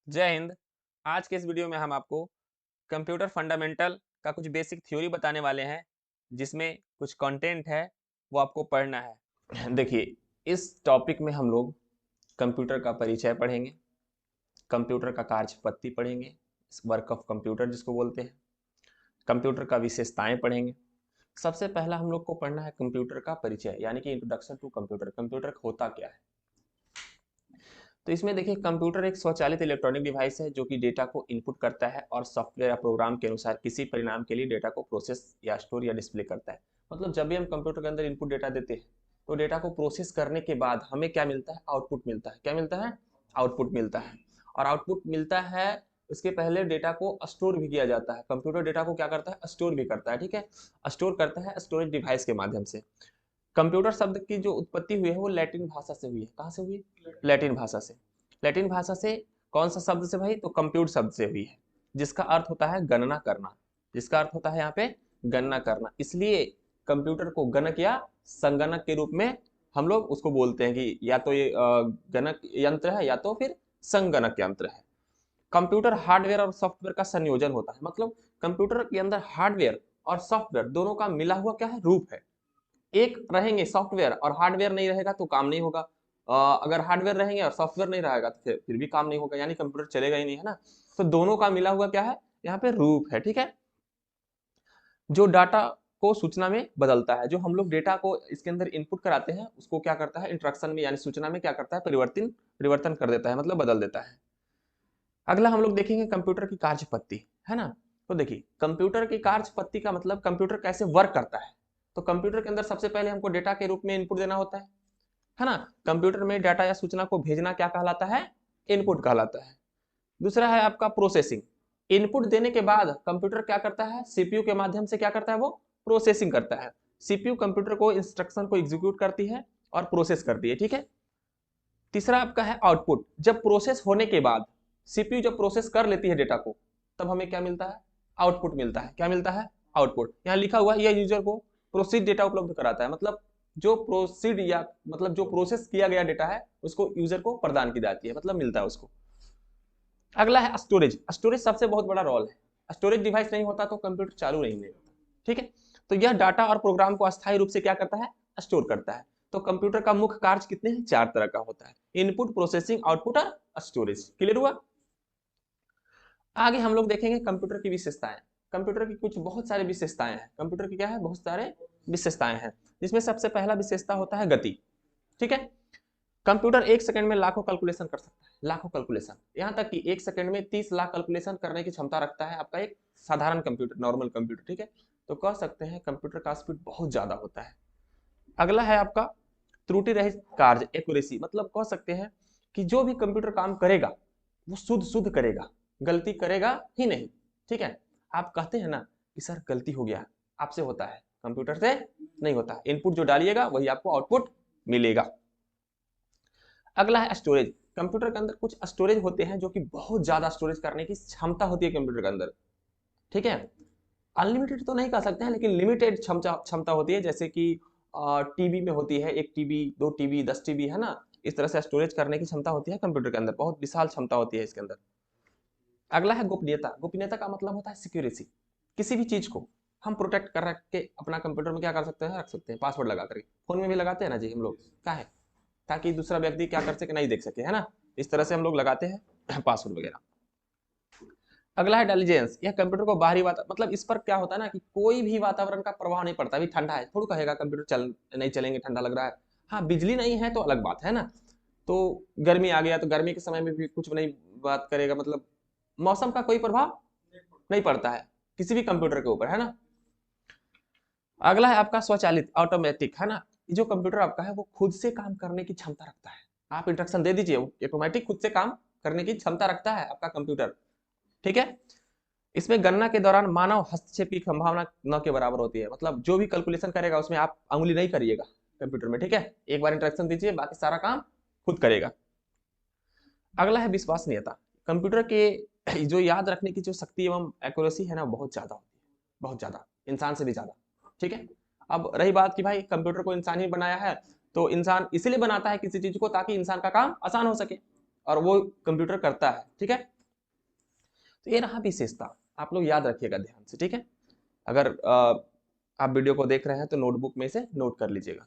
जय हिंद। आज के इस वीडियो में हम आपको कंप्यूटर फंडामेंटल का कुछ बेसिक थ्योरी बताने वाले हैं, जिसमें कुछ कंटेंट है वो आपको पढ़ना है। देखिए, इस टॉपिक में हम लोग कंप्यूटर का परिचय पढ़ेंगे, कंप्यूटर का कार्यपद्धति पढ़ेंगे, वर्क ऑफ कंप्यूटर जिसको बोलते हैं, कंप्यूटर का विशेषताएं पढ़ेंगे। सबसे पहला हम लोग को पढ़ना है कंप्यूटर का परिचय, यानी कि इंट्रोडक्शन टू कंप्यूटर। कंप्यूटर होता क्या है? तो इसमें देखिए, कंप्यूटर एक स्वचालित इलेक्ट्रॉनिक डिवाइस है जो कि डेटा को इनपुट करता है और सॉफ्टवेयर या प्रोग्राम के अनुसार किसी परिणाम के लिए डेटा को प्रोसेस या स्टोर या डिस्प्ले करता है। मतलब जब भी हम कंप्यूटर के अंदर इनपुट डेटा देते हैं तो डेटा को प्रोसेस करने के बाद हमें क्या मिलता है? आउटपुट मिलता है। क्या मिलता है? आउटपुट मिलता है। और आउटपुट मिलता है, उसके पहले डेटा को स्टोर भी किया जाता है। कंप्यूटर डेटा को क्या करता है? स्टोर भी करता है। ठीक है, स्टोर करता है स्टोरेज डिवाइस के माध्यम से। कंप्यूटर शब्द की जो उत्पत्ति हुई है वो लैटिन भाषा से हुई है। कहाँ से हुई है? लैटिन भाषा से। लैटिन भाषा से कौन सा शब्द से भाई? तो कंप्यूट शब्द से हुई है, जिसका अर्थ होता है गणना करना। जिसका अर्थ होता है यहाँ पे गणना करना। इसलिए कंप्यूटर को गणक या संगणक के रूप में हम लोग उसको बोलते हैं कि या तो ये गणक यंत्र है या तो फिर संगणक यंत्र है। कंप्यूटर हार्डवेयर और सॉफ्टवेयर का संयोजन होता है। मतलब कंप्यूटर के अंदर हार्डवेयर और सॉफ्टवेयर दोनों का मिला हुआ क्या है? रूप है। एक रहेंगे सॉफ्टवेयर और हार्डवेयर नहीं रहेगा तो काम नहीं होगा। अगर हार्डवेयर रहेंगे और सॉफ्टवेयर नहीं रहेगा तो फिर भी काम नहीं होगा, यानी कंप्यूटर चलेगा ही नहीं, है ना। तो दोनों का मिला हुआ क्या है? यहाँ पे रूप है। ठीक है, जो डाटा को सूचना में बदलता है। जो हम लोग डेटा को इसके अंदर इनपुट कराते हैं उसको क्या करता है? इंस्ट्रक्शन में यानी सूचना में क्या करता है? परिवर्तन परिवर्तन कर देता है, मतलब बदल देता है। अगला हम लोग देखेंगे कंप्यूटर की कार्यपद्धति, है ना। तो देखिए, कंप्यूटर की कार्यपद्धति का मतलब कंप्यूटर कैसे वर्क करता है। तो कंप्यूटर के अंदर सबसे पहले हमको डेटा के रूप में इनपुट देना होता है ना। कंप्यूटर में डाटा या सूचना को भेजना क्या कहलाता है? इनपुट कहलाता है। दूसरा है आपका प्रोसेसिंग। इनपुट देने के बाद कंप्यूटर क्या करता है? सीपीयू के माध्यम से क्या करता है? वो प्रोसेसिंग करता है। सीपीयू कंप्यूटर को इंस्ट्रक्शन को एग्जीक्यूट करती है और प्रोसेस करती है। ठीक है। तीसरा आपका है आउटपुट। जब प्रोसेस होने के बाद सीपीयू जब प्रोसेस कर लेती है डेटा को, तब हमें क्या मिलता है? आउटपुट मिलता है। क्या मिलता है? आउटपुट। यहाँ लिखा हुआ है यह यूजर को प्रोसीड डेटा उपलब्ध कराता है। मतलब जो प्रोसीड या मतलब जो प्रोसेस किया गया डेटा है उसको यूजर को प्रदान की जाती है, मतलब मिलता है उसको। अगला है स्टोरेज। स्टोरेज सबसे बहुत बड़ा रोल है। स्टोरेज डिवाइस नहीं होता तो कंप्यूटर चालू नहीं होता। ठीक है, तो यह डाटा और प्रोग्राम को अस्थायी रूप से क्या करता है? स्टोर करता है। तो कंप्यूटर का मुख्य कार्य कितने हैं? 4 तरह का होता है। इनपुट, प्रोसेसिंग, आउटपुट और स्टोरेज। क्लियर हुआ? आगे हम लोग देखेंगे कंप्यूटर की विशेषताएं। कंप्यूटर की कुछ बहुत सारी विशेषताएं हैं। कंप्यूटर की क्या है? बहुत सारे विशेषताएं हैं, जिसमें सबसे पहला विशेषता होता है गति। ठीक है, कंप्यूटर 1 सेकंड में लाखों कैलकुलेशन कर सकता है। लाखों कैलकुलेशन, यहाँ तक कि 1 सेकंड में 30 लाख कैलकुलेशन करने की क्षमता रखता है आपका एक साधारण कंप्यूटर, नॉर्मल कंप्यूटर। ठीक है, तो कह सकते हैं कंप्यूटर का स्पीड बहुत ज्यादा होता है। अगला है आपका त्रुटि रहित कार्य, एक्यूरेसी। मतलब कह सकते हैं कि जो भी कंप्यूटर काम करेगा वो शुद्ध शुद्ध करेगा, गलती करेगा ही नहीं। ठीक है, आप कहते हैं ना कि सर गलती हो गया, आपसे होता है, कंप्यूटर से नहीं होता। इनपुट जो डालिएगा वही आपको आउटपुट मिलेगा। अगला है स्टोरेज। कंप्यूटर के अंदर कुछ स्टोरेज होते हैं जो कि बहुत ज्यादा स्टोरेज करने की क्षमता होती है कंप्यूटर के अंदर। ठीक है, अनलिमिटेड तो नहीं कह सकते हैं लेकिन लिमिटेड क्षमता क्षमता होती है। जैसे कि टीबी में होती है, 1 टीबी, 2 टीबी, 10 टीबी, है ना। इस तरह से स्टोरेज करने की क्षमता होती है कंप्यूटर के अंदर, बहुत विशाल क्षमता होती है इसके अंदर। अगला है गोपनीयता। गोपनीयता का मतलब होता है सिक्योरिटी। किसी भी चीज को हम प्रोटेक्ट कर रख के अपना कंप्यूटर में क्या कर सकते हैं? रख सकते हैं, पासवर्ड लगा करके। फोन में भी लगाते हैं ना जी हम लोग, क्या है? ताकि दूसरा व्यक्ति क्या कर सके? नहीं देख सके, है ना। इस तरह से हम लोग लगाते हैं पासवर्ड वगैरह। अगला है इंटेलिजेंस। यह कंप्यूटर को बाहरी वातावरण, मतलब इस पर क्या होता है ना कि कोई भी वातावरण का प्रभाव नहीं पड़ता। अभी ठंडा है, थोड़ा कहेगा कंप्यूटर चल नहीं चलेंगे, ठंडा लग रहा है। हाँ, बिजली नहीं है तो अलग बात है ना। तो गर्मी आ गया तो गर्मी के समय में भी कुछ नहीं बात करेगा। मतलब मौसम का कोई प्रभाव नहीं पड़ता है किसी भी कंप्यूटर के ऊपर, है ना। अगला है आपका स्वचालित, ऑटोमेटिक, है ना। जो कंप्यूटर आपका है वो खुद से काम करने की क्षमता रखता है। आप इंस्ट्रक्शन दे दीजिए, ऑटोमेटिक खुद से काम करने की क्षमता रखता है आपका कंप्यूटर। ठीक है, इसमें गणना के दौरान मानव हस्तक्षेप की संभावना न के बराबर होती है। मतलब जो भी कैलकुलेशन करेगा उसमें आप अंगुली नहीं करिएगा कंप्यूटर में। ठीक है, एक बार इंस्ट्रक्शन दीजिए, बाकी सारा काम खुद करेगा। अगला है विश्वसनीयता। कंप्यूटर के जो याद रखने की जो शक्ति एवं एक्यूरेसी है ना, बहुत ज्यादा होती है, बहुत ज्यादा, इंसान से भी ज्यादा। ठीक है, अब रही बात कि भाई कंप्यूटर को इंसान ही बनाया है, तो इंसान इसीलिए बनाता है किसी चीज को ताकि इंसान का काम आसान हो सके। और वो कंप्यूटर करता है, ठीक है। तो ये रहा विशेषता, आप लोग याद रखिएगा ध्यान से, ठीक है। अगर आप वीडियो को देख रहे हैं तो नोटबुक में से नोट कर लीजिएगा।